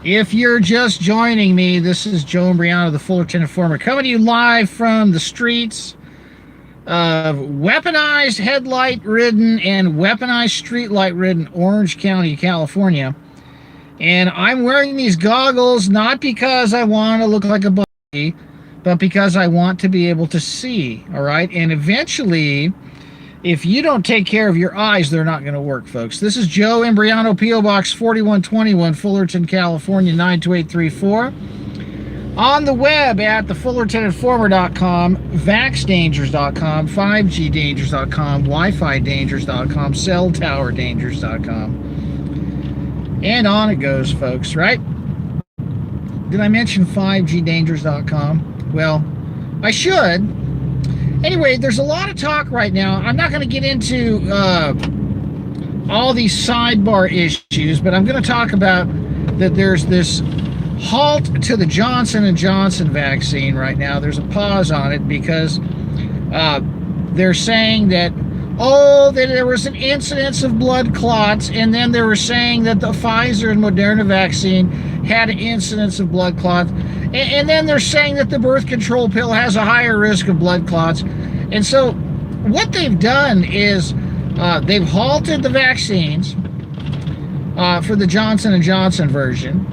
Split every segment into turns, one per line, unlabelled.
If you're just joining me, this is Joe Imbriano, the Fullerton Informer, coming to you live from the streets of weaponized headlight-ridden and weaponized streetlight-ridden Orange County, California. And I'm wearing these goggles not because I want to look like a buddy, but because I want to be able to see, all right? And eventually, if you don't take care of your eyes, they're not going to work, folks. This is Joe Imbriano PO Box 4121, Fullerton, California 92834. On the web at thefullertoninformer.com, vaxdangers.com, 5gdangers.com, wifi-dangers.com, celltowerdangers.com. And on it goes, folks, right? Did I mention 5gdangers.com? Well, I should. Anyway, there's a lot of talk right now. I'm not going to get into all these sidebar issues, but I'm going to talk about that there's this halt to the Johnson & Johnson vaccine right now. There's a pause on it because they're saying that, that there was an incidence of blood clots, and then they were saying that the Pfizer and Moderna vaccine had an incidence of blood clots. And then they're saying that the birth control pill has a higher risk of blood clots. And so what they've done is they've halted the vaccines for the Johnson & Johnson version.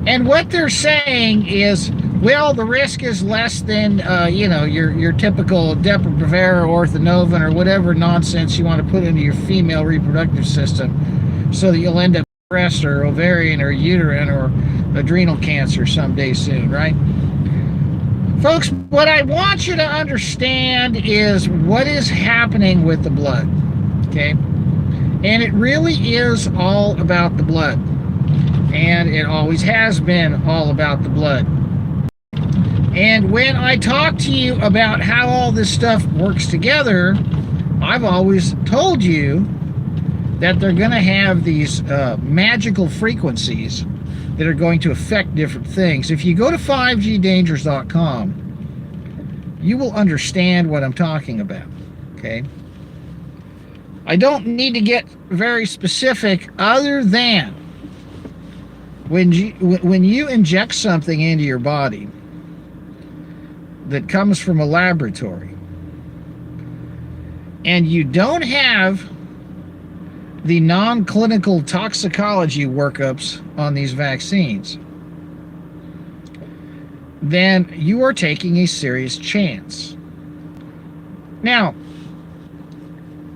And what they're saying is, well, the risk is less than, your typical Depo-Provera or Orthonovin or whatever nonsense you want to put into your female reproductive system so that you'll end up with breast or ovarian or uterine or adrenal cancer someday soon, right? Folks, what I want you to understand is what is happening with the blood, okay? And it really is all about the blood. And it always has been all about the blood. And when I talk to you about how all this stuff works together, I've always told you that they're going to have these magical frequencies that are going to affect different things. If you go to 5gdangers.com, you will understand what I'm talking about, okay? I don't need to get very specific other than when you inject something into your body that comes from a laboratory and you don't have the non-clinical toxicology workups on these vaccines, then you are taking a serious chance. Now,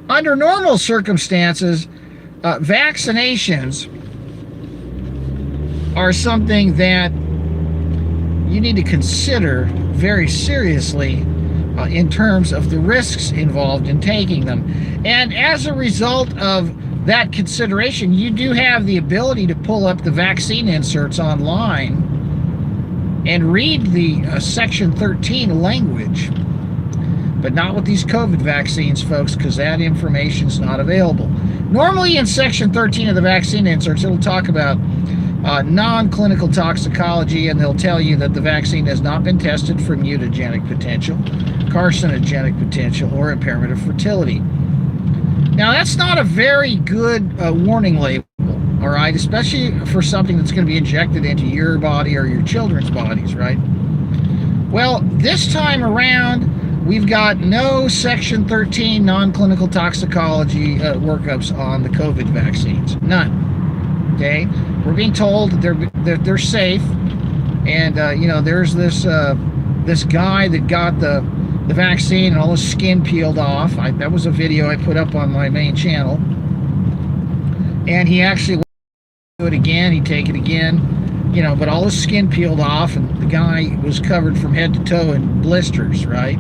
under normal circumstances, vaccinations are something that you need to consider very seriously in terms of the risks involved in taking them. And as a result of that consideration, you do have the ability to pull up the vaccine inserts online and read the Section 13 language, but not with these COVID vaccines, folks, because that information is not available. Normally in Section 13 of the vaccine inserts, it'll talk about non-clinical toxicology, and they'll tell you that the vaccine has not been tested for mutagenic potential, carcinogenic potential, or impairment of fertility. Now, that's not a very good warning label, all right, especially for something that's going to be injected into your body or your children's bodies, right? Well, this time around, we've got no Section 13 non-clinical toxicology workups on the COVID vaccines. None. Okay? We're being told that they're safe, and there's this guy that got the vaccine and all his skin peeled off. That was a video I put up on my main channel, and he actually do it again. He'd take it again, but all his skin peeled off, and the guy was covered from head to toe in blisters, right?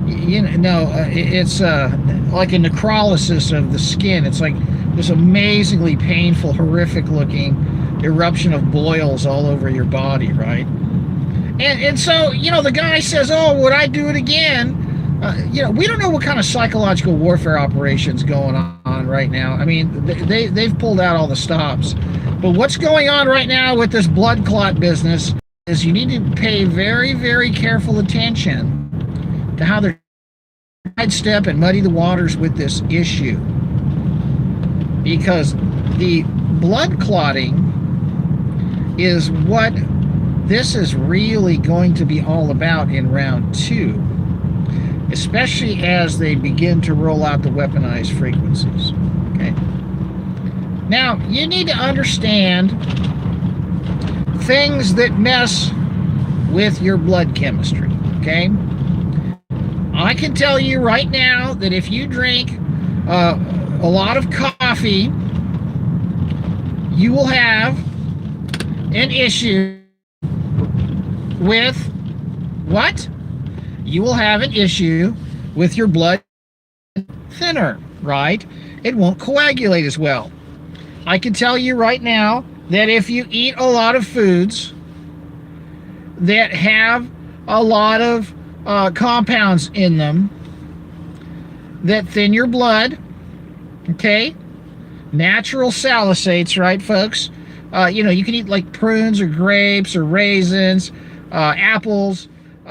It's like a necrolysis of the skin. It's like this amazingly painful, horrific looking eruption of boils all over your body, right? And so, the guy says, oh, would I do it again? We don't know what kind of psychological warfare operations going on right now. I mean, they've pulled out all the stops. But what's going on right now with this blood clot business is you need to pay very, very careful attention to how they're sidestep and muddy the waters with this issue. Because the blood clotting is what this is really going to be all about in round 2, especially as they begin to roll out the weaponized frequencies. Okay. Now, you need to understand things that mess with your blood chemistry. Okay. I can tell you right now that if you drink a lot of coffee, you will have an issue with what? You will have an issue with your blood thinner, right? It won't coagulate as well. I can tell you right now that if you eat a lot of foods that have a lot of compounds in them that thin your blood, okay? Natural salicylates, right, folks? You know, you can eat like prunes or grapes or raisins, apples.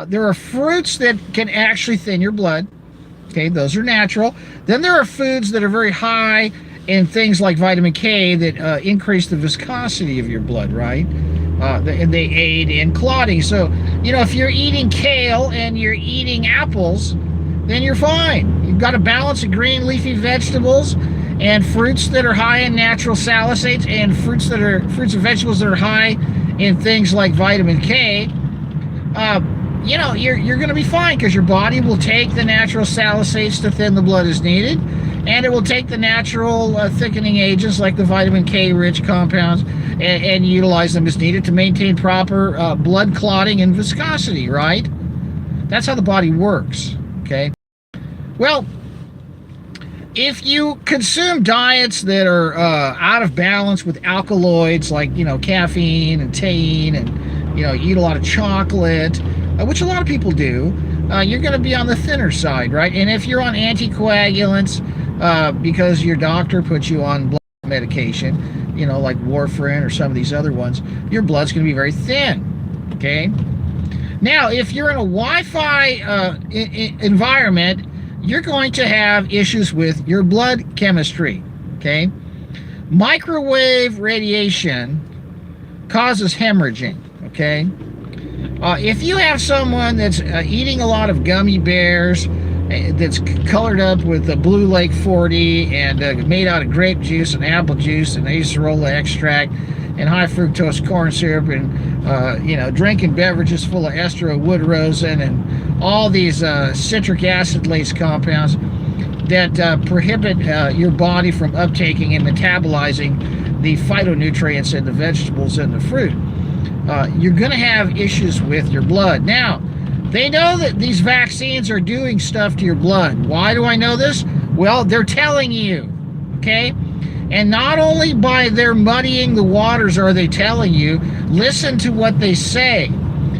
There are fruits that can actually thin your blood. Okay, those are natural. Then there are foods that are very high in things like vitamin K that increase the viscosity of your blood, right? And they aid in clotting. So, you know, if you're eating kale and you're eating apples, then you're fine. You've got a balance of green leafy vegetables and fruits that are high in natural salicylates and fruits and vegetables that are high in things like vitamin K. You know, you're going to be fine because your body will take the natural salicylates to thin the blood as needed, and it will take the natural thickening agents like the vitamin K rich compounds and utilize them as needed to maintain proper blood clotting and viscosity, right? That's how the body works, okay? Well, if you consume diets that are out of balance with alkaloids like, you know, caffeine and taurine, and, you know, eat a lot of chocolate, which a lot of people do, you're going to be on the thinner side, right? And if you're on anticoagulants because your doctor puts you on blood medication, you know, like warfarin or some of these other ones, your blood's going to be very thin, okay? Now, if you're in a Wi-Fi environment, you're going to have issues with your blood chemistry, okay? Microwave radiation causes hemorrhaging, okay? If you have someone that's eating a lot of gummy bears that's colored up with the Blue Lake 40 and made out of grape juice and apple juice and acerola extract and high fructose corn syrup and, you know, drinking beverages full of estero wood rosin and all these citric acid-laced compounds that prohibit your body from uptaking and metabolizing the phytonutrients in the vegetables and the fruit, you're going to have issues with your blood. Now, they know that these vaccines are doing stuff to your blood. Why do I know this? Well, they're telling you, okay? And not only by their muddying the waters are they telling you, listen to what they say.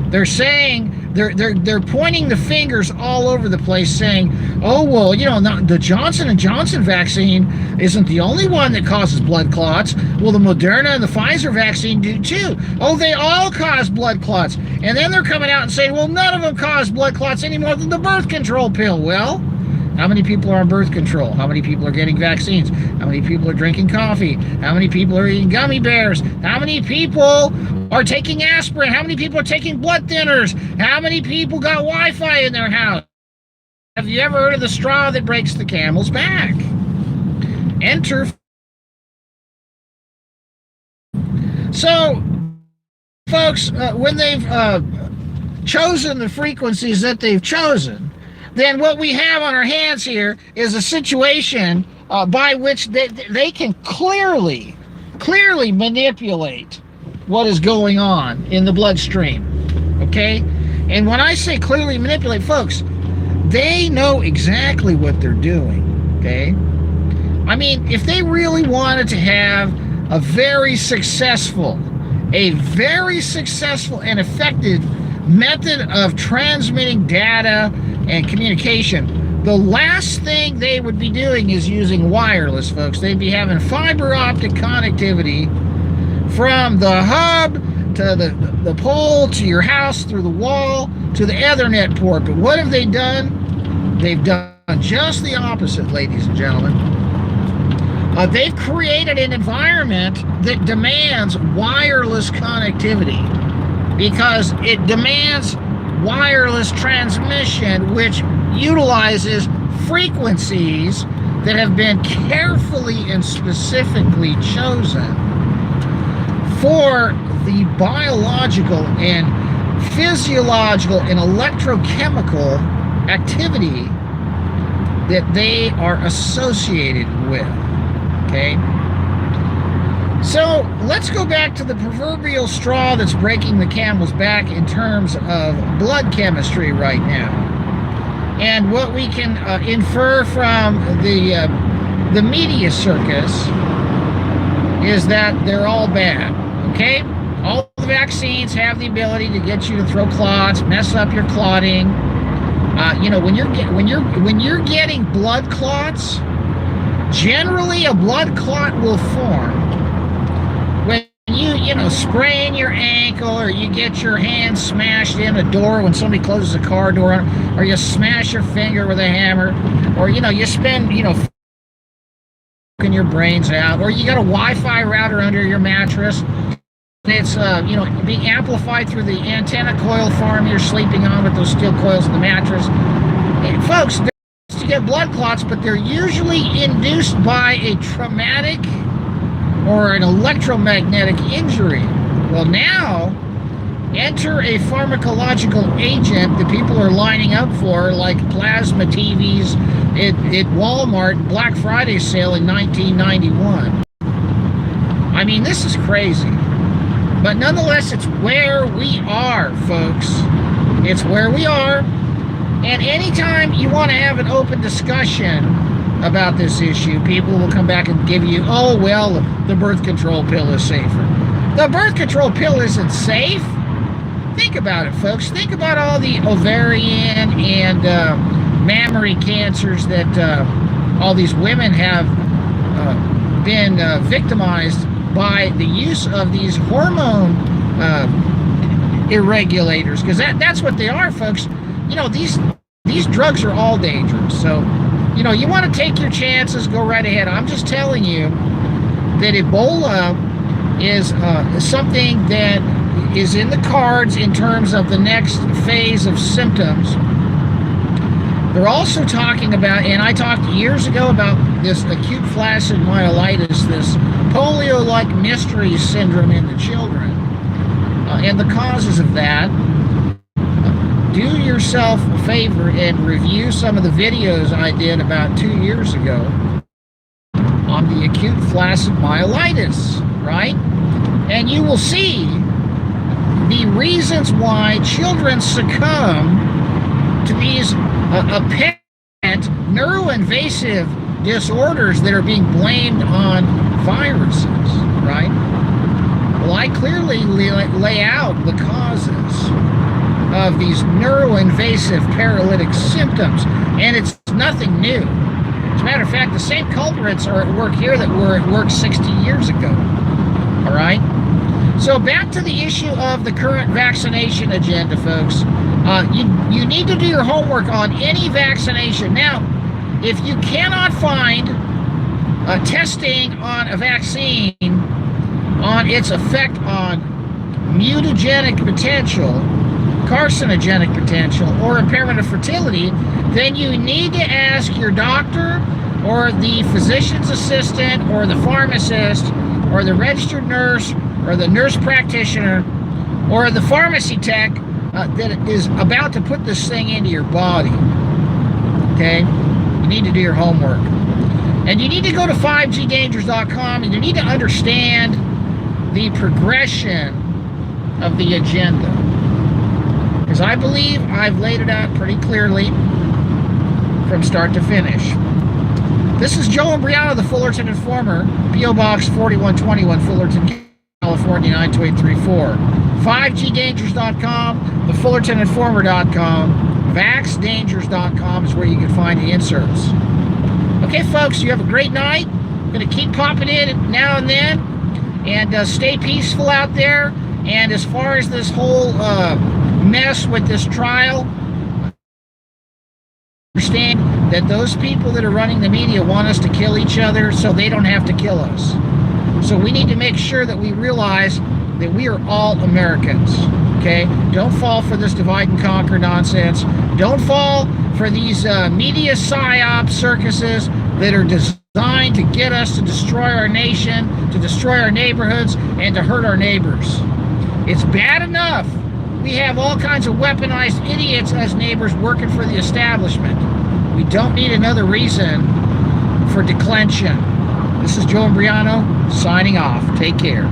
They're saying, they're pointing the fingers all over the place saying, oh, well, you know, the Johnson & Johnson vaccine isn't the only one that causes blood clots. Well, the Moderna and the Pfizer vaccine do too. Oh, they all cause blood clots. And then they're coming out and saying, well, none of them cause blood clots any more than the birth control pill. Well, how many people are on birth control? How many people are getting vaccines? How many people are drinking coffee? How many people are eating gummy bears? How many people are taking aspirin? How many people are taking blood thinners? How many people got Wi-Fi in their house? Have you ever heard of the straw that breaks the camel's back? Enter. So, folks, when they've chosen the frequencies that they've chosen, then what we have on our hands here is a situation by which they can clearly manipulate what is going on in the bloodstream, okay? And when I say clearly manipulate, folks, they know exactly what they're doing, okay? I mean, if they really wanted to have a very successful and effective method of transmitting data and communication, the last thing they would be doing is using wireless, folks. They'd be having fiber optic connectivity from the hub to the pole to your house, through the wall to the Ethernet port. But what have they done? They've done just the opposite, ladies and gentlemen. They've created an environment that demands wireless connectivity because it demands wireless transmission, which utilizes frequencies that have been carefully and specifically chosen for the biological and physiological and electrochemical activity that they are associated with. Okay, so let's go back to the proverbial straw that's breaking the camel's back in terms of blood chemistry right now, and what we can infer from the media circus is that they're all bad. Okay, all the vaccines have the ability to get you to throw clots, mess up your clotting. You know, when you're getting blood clots, generally a blood clot will form when you know, sprain your ankle, or you get your hand smashed in a door when somebody closes a car door, or you smash your finger with a hammer, or you know, you spend, you know, f***ing your brains out, or you got a Wi-Fi router under your mattress. It's you know, being amplified through the antenna coil farm you're sleeping on with those steel coils in the mattress. Hey, folks, to get blood clots, but they're usually induced by a traumatic or an electromagnetic injury. Well, now enter a pharmacological agent that people are lining up for, like plasma TVs at Walmart Black Friday sale in 1991. I mean, this is crazy. But nonetheless, it's where we are, folks. It's where we are. And anytime you want to have an open discussion about this issue, people will come back and give you, oh, well, the birth control pill is safer. The birth control pill isn't safe. Think about it, folks. Think about all the ovarian and mammary cancers that all these women have been victimized by the use of these hormone irregulators, because that's what they are, folks. You know, these drugs are all dangerous. So, you know, you want to take your chances, go right ahead. I'm just telling you that Ebola is something that is in the cards in terms of the next phase of symptoms. They're also talking about, and I talked years ago about this acute flaccid myelitis, this polio-like mystery syndrome in the children, and the causes of that. Do yourself a favor and review some of the videos I did about 2 years ago on the acute flaccid myelitis, right? And you will see the reasons why children succumb to these apparent neuroinvasive disorders that are being blamed on viruses, right? Well, I clearly lay out the causes of these neuroinvasive paralytic symptoms, and it's nothing new. As a matter of fact, the same culprits are at work here that were at work 60 years ago, all right? So back to the issue of the current vaccination agenda, folks. You need to do your homework on any vaccination. Now, if you cannot find testing on a vaccine on its effect on mutagenic potential, carcinogenic potential, or impairment of fertility, then you need to ask your doctor or the physician's assistant or the pharmacist or the registered nurse or the nurse practitioner or the pharmacy tech that is about to put this thing into your body. Okay? You need to do your homework. And you need to go to 5gdangers.com, and you need to understand the progression of the agenda. Because I believe I've laid it out pretty clearly from start to finish. This is Joe Imbriano, the Fullerton Informer, P.O. Box 4121, Fullerton, California 92834. 5gdangers.com, thefullertoninformer.com, vaxdangers.com is where you can find the inserts. Okay, folks, you have a great night. I'm going to keep popping in now and then, and stay peaceful out there. And as far as this whole mess with this trial, understand that those people that are running the media want us to kill each other so they don't have to kill us. So we need to make sure that we realize that we are all Americans, okay? Don't fall for this divide and conquer nonsense. Don't fall for these media psyop circuses that are designed to get us to destroy our nation, to destroy our neighborhoods, and to hurt our neighbors. It's bad enough we have all kinds of weaponized idiots as neighbors working for the establishment. We don't need another reason for declension. This is Joe Imbriano signing off. Take care.